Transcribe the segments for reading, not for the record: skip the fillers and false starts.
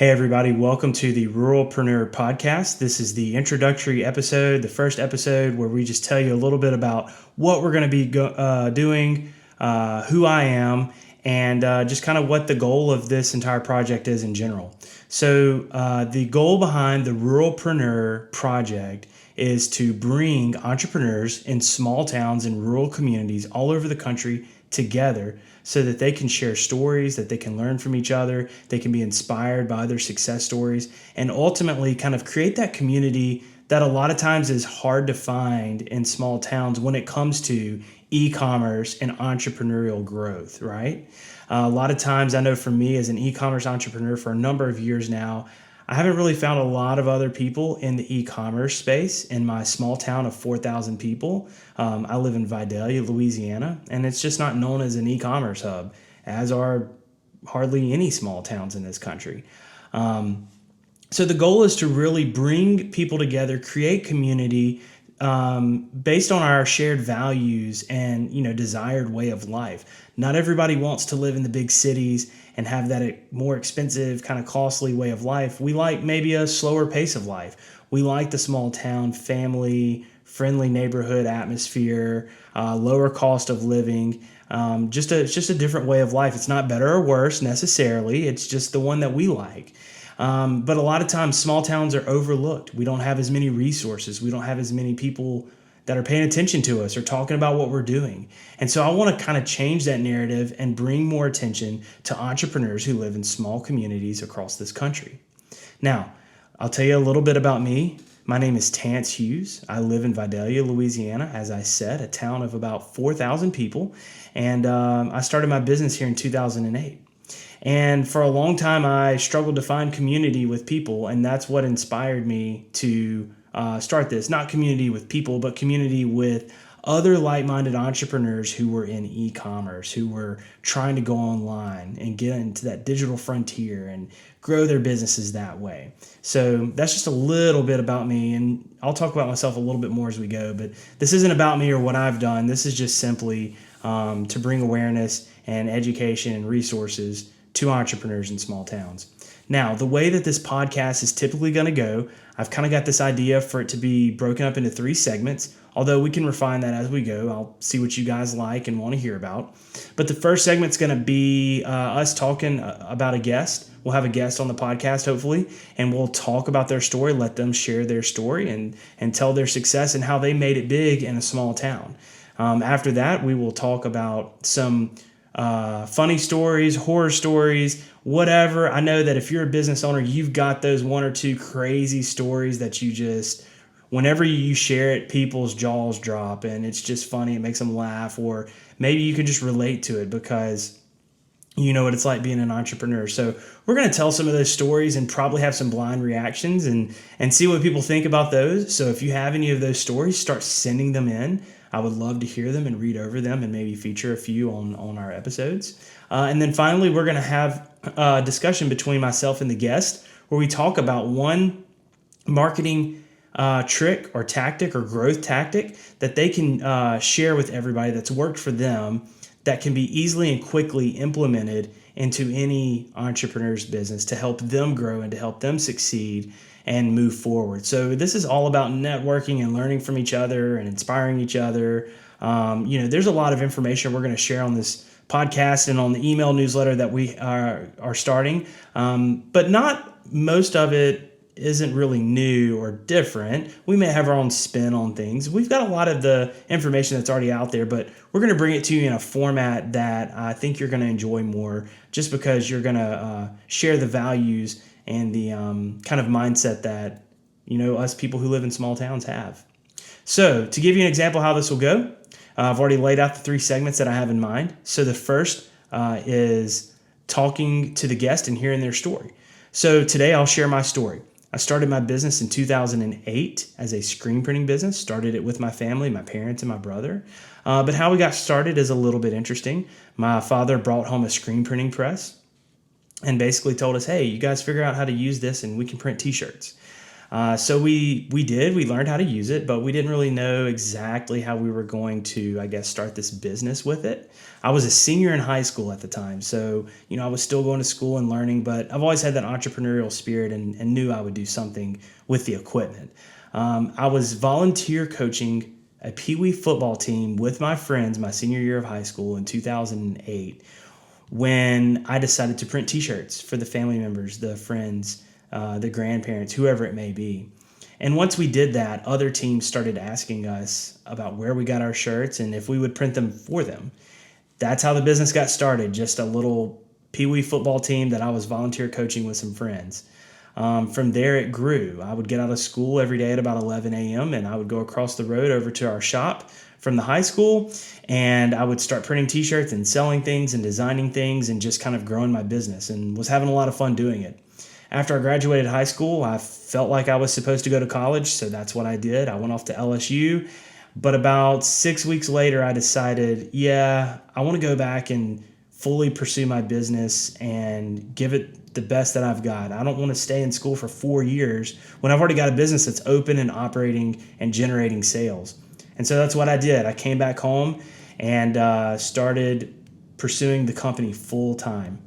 Hey everybody, welcome to the Ruralpreneur Podcast. This is the introductory episode, the first episode where we just tell you a little bit about what we're going to be doing, who I am, and just kind of what the goal of this entire project is in general. So the goal behind the Ruralpreneur Project is to bring entrepreneurs in small towns and rural communities all over the country together so that they can share stories, that they can learn from each other, they can be inspired by their success stories, and ultimately kind of create that community that a lot of times is hard to find in small towns when it comes to e-commerce and entrepreneurial growth, right? A lot of times, I know for me as an e-commerce entrepreneur for a number of years now, I haven't really found a lot of other people in the e-commerce space in my small town of 4,000 people. I live in Vidalia, Louisiana, and it's just not known as an e-commerce hub, as are hardly any small towns in this country. So the goal is to really bring people together, create community based on our shared values and desired way of life. Not everybody wants to live in the big cities and have that more expensive, kind of costly way of life. We like maybe a slower pace of life. We like the small town, family, friendly neighborhood atmosphere, lower cost of living. It's just a different way of life. It's not better or worse necessarily. It's just the one that we like. But a lot of times small towns are overlooked. We don't have as many resources. We don't have as many people that are paying attention to us or talking about what we're doing. And so I want to kind of change that narrative and bring more attention to entrepreneurs who live in small communities across this country. Now, I'll tell you a little bit about me. My name is Terrence Hughes. I live in Vidalia, Louisiana, as I said, a town of about 4,000 people. And I started my business here in 2008. And for a long time, I struggled to find community with people, and that's what inspired me to start this. Not community with people, but community with other like-minded entrepreneurs who were in e-commerce, who were trying to go online and get into that digital frontier and grow their businesses that way. So that's just a little bit about me, and I'll talk about myself a little bit more as we go, but this isn't about me or what I've done. This is just simply to bring awareness and education and resources to entrepreneurs in small towns. Now, the way that this podcast is typically going to go, I've kind of got this idea for it to be broken up into 3 segments, although we can refine that as we go. I'll see what you guys like and want to hear about. But the first segment's going to be us talking about a guest. We'll have a guest on the podcast, hopefully, and we'll talk about their story, let them share their story and tell their success and how they made it big in a small town. After that, we will talk about some funny stories, horror stories, whatever. I know that if you're a business owner, you've got those 1 or 2 crazy stories that you just, whenever you share it, people's jaws drop and it's just funny. It makes them laugh, or maybe you can just relate to it because you know what it's like being an entrepreneur. So we're going to tell some of those stories and probably have some blind reactions and see what people think about those. So if you have any of those stories, start sending them in. I would love to hear them and read over them and maybe feature a few on our episodes. And then finally, we're going to have a discussion between myself and the guest where we talk about one marketing trick or tactic or growth tactic that they can share with everybody that's worked for them that can be easily and quickly implemented into any entrepreneur's business to help them grow and to help them succeed and move forward. So this is all about networking and learning from each other and inspiring each other. There's a lot of information we're going to share on this podcast and on the email newsletter that we are starting, but not most of it isn't really new or different. We may have our own spin on things. We've got a lot of the information that's already out there, but we're going to bring it to you in a format that I think you're going to enjoy more just because you're going to share the values and the kind of mindset that, us people who live in small towns have. So to give you an example how this will go, I've already laid out the 3 segments that I have in mind. So the first is talking to the guest and hearing their story. So today I'll share my story. I started my business in 2008 as a screen printing business. Started it with my family, my parents, and my brother. But how we got started is a little bit interesting. My father brought home a screen printing press and basically told us, hey, you guys figure out how to use this and we can print t-shirts. So we learned how to use it, but we didn't really know exactly how we were going to, I guess, start this business with it. I was a senior in high school at the time. So, I was still going to school and learning, but I've always had that entrepreneurial spirit and knew I would do something with the equipment. I was volunteer coaching a Pee Wee football team with my friends my senior year of high school in 2008 when I decided to print t-shirts for the family members, the friends, the grandparents, whoever it may be. And once we did that, other teams started asking us about where we got our shirts and if we would print them for them. That's how the business got started, just a little Pee Wee football team that I was volunteer coaching with some friends. From there, it grew. I would get out of school every day at about 11 a.m. and I would go across the road over to our shop from the high school, and I would start printing t-shirts and selling things and designing things and just kind of growing my business, and was having a lot of fun doing it. After I graduated high school, I felt like I was supposed to go to college, so that's what I did. I went off to LSU, but about 6 weeks later, I decided, I want to go back and fully pursue my business and give it the best that I've got. I don't want to stay in school for 4 years when I've already got a business that's open and operating and generating sales. And so that's what I did. I came back home and started pursuing the company full time.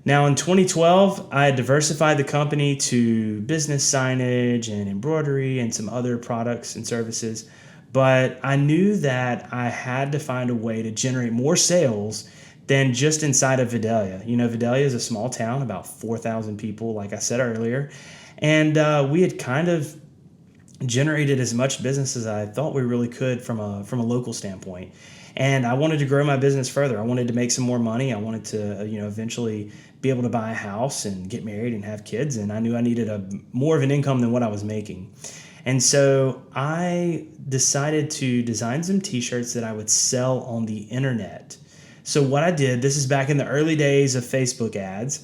Now in 2012, I had diversified the company to business signage and embroidery and some other products and services. But I knew that I had to find a way to generate more sales than just inside of Vidalia. Vidalia is a small town, about 4,000 people, like I said earlier. And we had kind of generated as much business as I thought we really could from a local standpoint. And I wanted to grow my business further. I wanted to make some more money. I wanted to, eventually be able to buy a house and get married and have kids. And I knew I needed more of an income than what I was making. And so I decided to design some t-shirts that I would sell on the internet. So what I did, this is back in the early days of Facebook ads,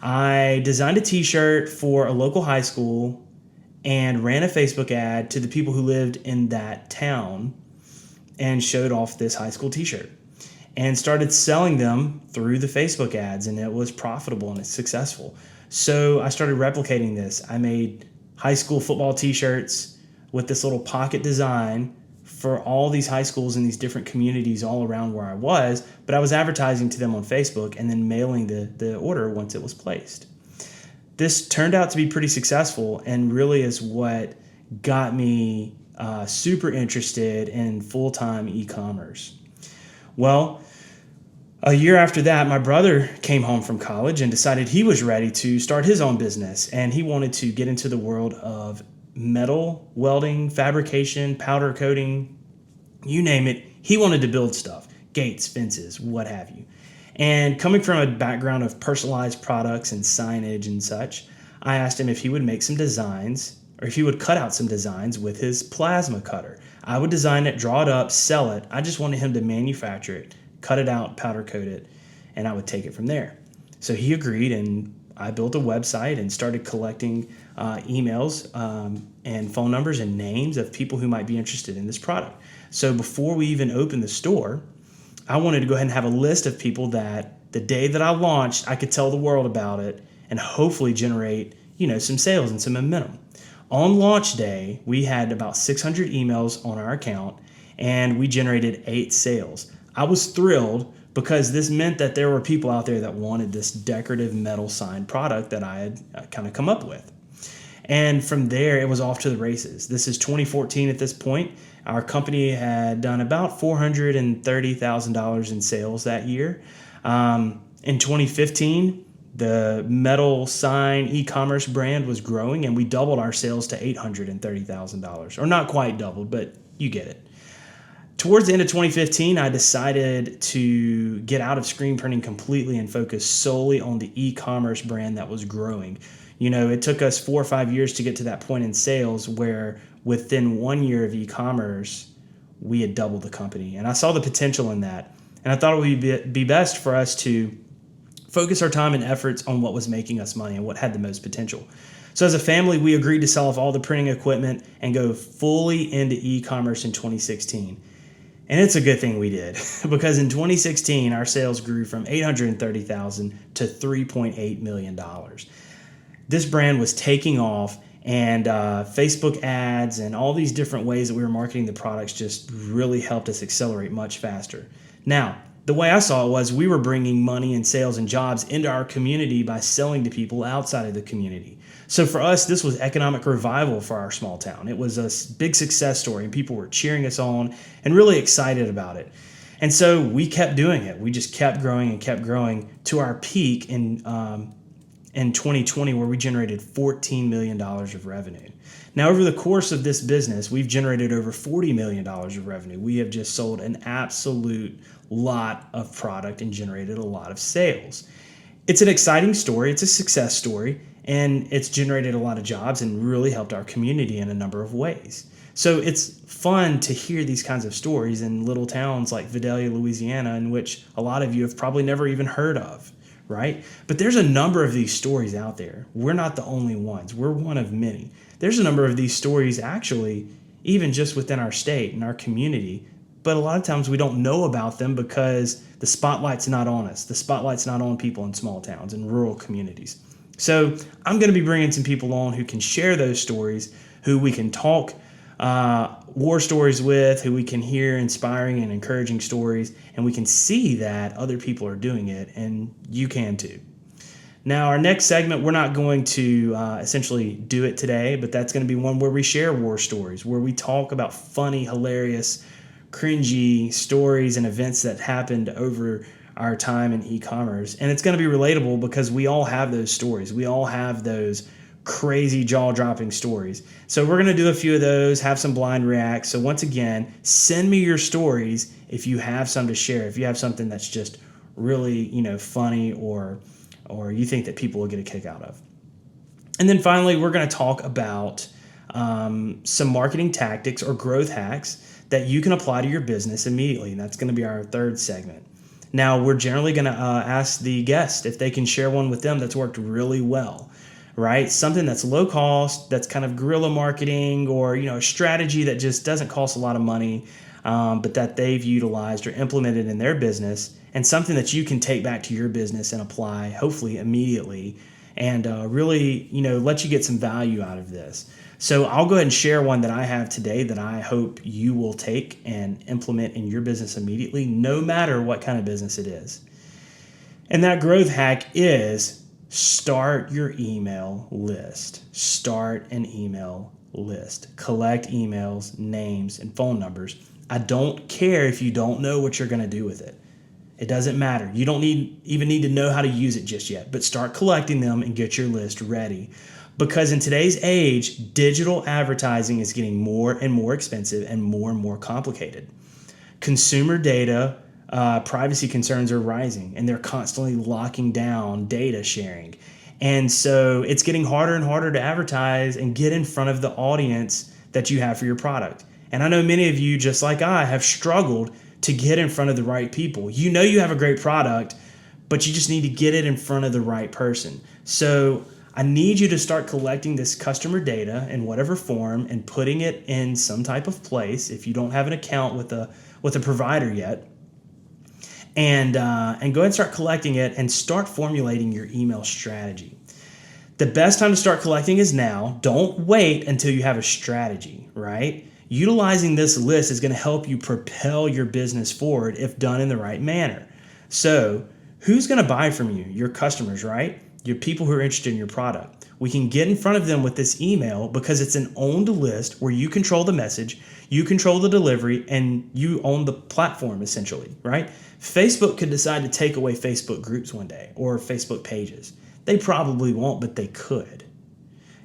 I designed a t-shirt for a local high school and ran a Facebook ad to the people who lived in that town and showed off this high school t-shirt and started selling them through the Facebook ads, and it was profitable and it's successful. So I started replicating this. I made high school football t-shirts with this little pocket design for all these high schools in these different communities all around where I was, but I was advertising to them on Facebook and then mailing the order once it was placed. This turned out to be pretty successful and really is what got me super interested in full-time e-commerce. Well, a year after that, my brother came home from college and decided he was ready to start his own business, and he wanted to get into the world of metal welding, fabrication, powder coating, you name it. He wanted to build stuff, gates, fences, what have you. And coming from a background of personalized products and signage and such, I asked him if he would make some designs or if he would cut out some designs with his plasma cutter. I would design it, draw it up, sell it. I just wanted him to manufacture it, cut it out, powder coat it, and I would take it from there. So he agreed, and I built a website and started collecting emails and phone numbers and names of people who might be interested in this product. So before we even opened the store, I wanted to go ahead and have a list of people that the day that I launched, I could tell the world about it and hopefully generate, some sales and some momentum. On launch day, we had about 600 emails on our account and we generated 8 sales. I was thrilled because this meant that there were people out there that wanted this decorative metal sign product that I had kind of come up with. And from there, it was off to the races. This is 2014 at this point. Our company had done about $430,000 in sales that year. In 2015, the metal sign e-commerce brand was growing, and we doubled our sales to $830,000. Or not quite doubled, but you get it. Towards the end of 2015, I decided to get out of screen printing completely and focus solely on the e-commerce brand that was growing. It took us 4 or 5 years to get to that point in sales where within 1 year of e-commerce, we had doubled the company. And I saw the potential in that. And I thought it would be best for us to focus our time and efforts on what was making us money and what had the most potential. So as a family, we agreed to sell off all the printing equipment and go fully into e-commerce in 2016. And it's a good thing we did because in 2016, our sales grew from $830,000 to $3.8 million. This brand was taking off, And Facebook ads and all these different ways that we were marketing the products just really helped us accelerate much faster. Now, the way I saw it was we were bringing money and sales and jobs into our community by selling to people outside of the community. So for us, this was economic revival for our small town. It was a big success story, and people were cheering us on and really excited about it. And so we kept doing it. We just kept growing and kept growing to our peak in 2020, where we generated $14 million of revenue. Now, over the course of this business, we've generated over $40 million of revenue. We have just sold an absolute lot of product and generated a lot of sales. It's an exciting story. It's a success story, and it's generated a lot of jobs and really helped our community in a number of ways. So it's fun to hear these kinds of stories in little towns like Vidalia, Louisiana, in which a lot of you have probably never even heard of, right? But there's a number of these stories out there. We're not the only ones. We're one of many. There's a number of these stories actually, even just within our state and our community, but a lot of times we don't know about them because the spotlight's not on us. The spotlight's not on people in small towns and rural communities. So I'm going to be bringing some people on who can share those stories, who we can talk war stories with, who we can hear inspiring and encouraging stories, and we can see that other people are doing it, and you can too. Now, our next segment, we're not going to essentially do it today, but that's going to be one where we share war stories, where we talk about funny, hilarious, cringy stories and events that happened over our time in e-commerce. And it's going to be relatable because we all have those stories. We all have those crazy jaw-dropping stories. So we're going to do a few of those, have some blind reacts. So once again, send me your stories if you have some to share, if you have something that's just really, funny or you think that people will get a kick out of. And then finally, we're going to talk about some marketing tactics or growth hacks that you can apply to your business immediately. And that's going to be our third segment. Now, we're generally going to ask the guest if they can share one with them that's worked really well, right? Something that's low cost, that's kind of guerrilla marketing, or, a strategy that just doesn't cost a lot of money, but that they've utilized or implemented in their business, and something that you can take back to your business and apply, hopefully immediately, and really, let you get some value out of this. So I'll go ahead and share one that I have today that I hope you will take and implement in your business immediately, no matter what kind of business it is. And that growth hack is start your email list. Start an email list. Collect emails, names, and phone numbers. I don't care if you don't know what you're going to do with it. It doesn't matter. You don't even need to know how to use it just yet, but start collecting them and get your list ready. Because in today's age, digital advertising is getting more and more expensive and more complicated. Consumer data, privacy concerns are rising, and they're constantly locking down data sharing. And so it's getting harder and harder to advertise and get in front of the audience that you have for your product. And I know many of you, just like I, have struggled to get in front of the right people. You know you have a great product, but you just need to get it in front of the right person. So I need you to start collecting this customer data in whatever form and putting it in some type of place if you don't have an account with a provider yet. And go ahead and start collecting it and start formulating your email strategy. The best time to start collecting is now. Don't wait until you have a strategy, right? Utilizing this list is going to help you propel your business forward if done in the right manner. So who's going to buy from you? Your customers, right? Your people who are interested in your product. We can get in front of them with this email because it's an owned list where you control the message, you control the delivery, and you own the platform essentially, right? Facebook could decide to take away Facebook groups one day or Facebook pages. They probably won't, but they could.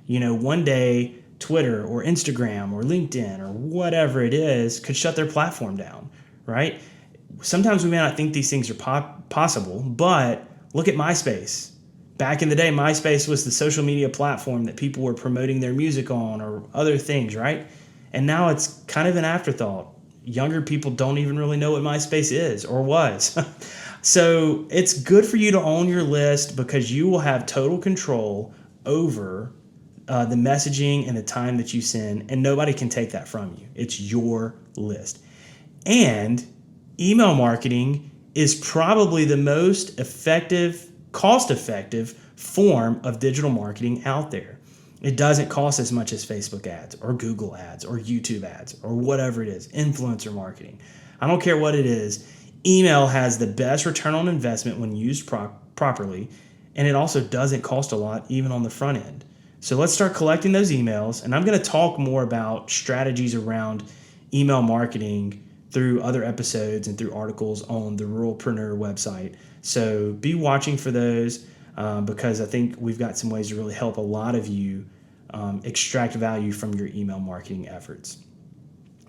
One day Twitter or Instagram or LinkedIn or whatever it is could shut their platform down, right? Sometimes we may not think these things are possible, but look at MySpace. Back in the day, MySpace was the social media platform that people were promoting their music on or other things, right? And now it's kind of an afterthought. Younger people don't even really know what MySpace is or was. So it's good for you to own your list because you will have total control over the messaging and the time that you send, and nobody can take that from you. It's your list. And email marketing is probably the most effective, cost-effective form of digital marketing out there. It doesn't cost as much as Facebook ads or Google ads or YouTube ads or whatever it is, influencer marketing. I don't care what it is. Email has the best return on investment when used properly, and it also doesn't cost a lot even on the front end. So let's start collecting those emails, and I'm going to talk more about strategies around email marketing through other episodes and through articles on the Ruralpreneur website. So be watching for those because I think we've got some ways to really help a lot of you extract value from your email marketing efforts.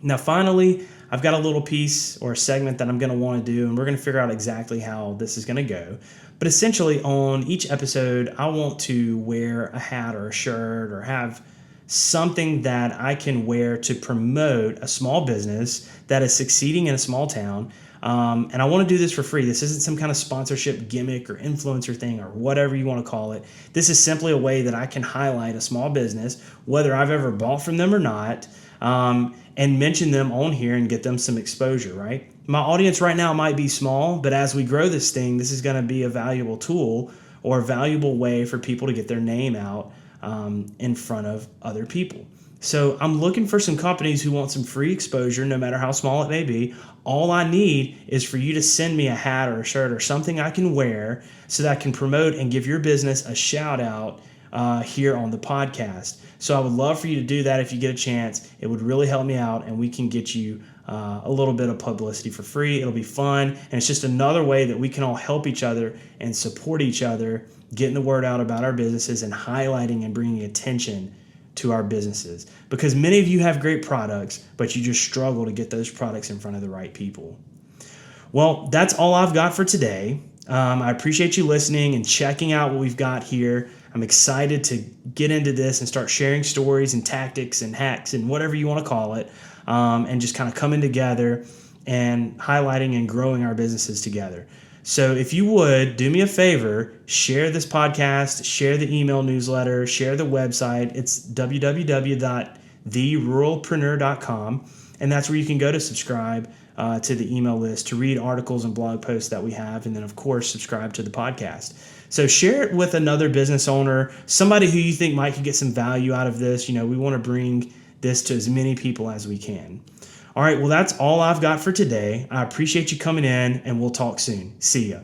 Now, finally, I've got a little piece or a segment that I'm going to want to do, and we're going to figure out exactly how this is going to go. But essentially, on each episode, I want to wear a hat or a shirt or have something that I can wear to promote a small business that is succeeding in a small town. And I want to do this for free. This isn't some kind of sponsorship gimmick or influencer thing or whatever you want to call it. This is simply a way that I can highlight a small business, whether I've ever bought from them or not, and mention them on here and get them some exposure, right? My audience right now might be small, but as we grow this thing, this is going to be a valuable tool or a valuable way for people to get their name out in front of other people. So I'm looking for some companies who want some free exposure, no matter how small it may be. All I need is for you to send me a hat or a shirt or something I can wear so that I can promote and give your business a shout out here on the podcast. So I would love for you to do that if you get a chance. It would really help me out, and we can get you a little bit of publicity for free. It'll be fun, and it's just another way that we can all help each other and support each other, getting the word out about our businesses and highlighting and bringing attention to our businesses. Because many of you have great products, but you just struggle to get those products in front of the right people. Well, that's all I've got for today. I appreciate you listening and checking out what we've got here. I'm excited to get into this and start sharing stories and tactics and hacks and whatever you want to call it, and just kind of coming together and highlighting and growing our businesses together. So if you would, do me a favor, share this podcast, share the email newsletter, share the website. It's www.theruralpreneur.com, and that's where you can go to subscribe to the email list to read articles and blog posts that we have, and then, of course, subscribe to the podcast. So share it with another business owner, somebody who you think might get some value out of this. We want to bring this to as many people as we can. All right, well, that's all I've got for today. I appreciate you coming in, and we'll talk soon. See ya.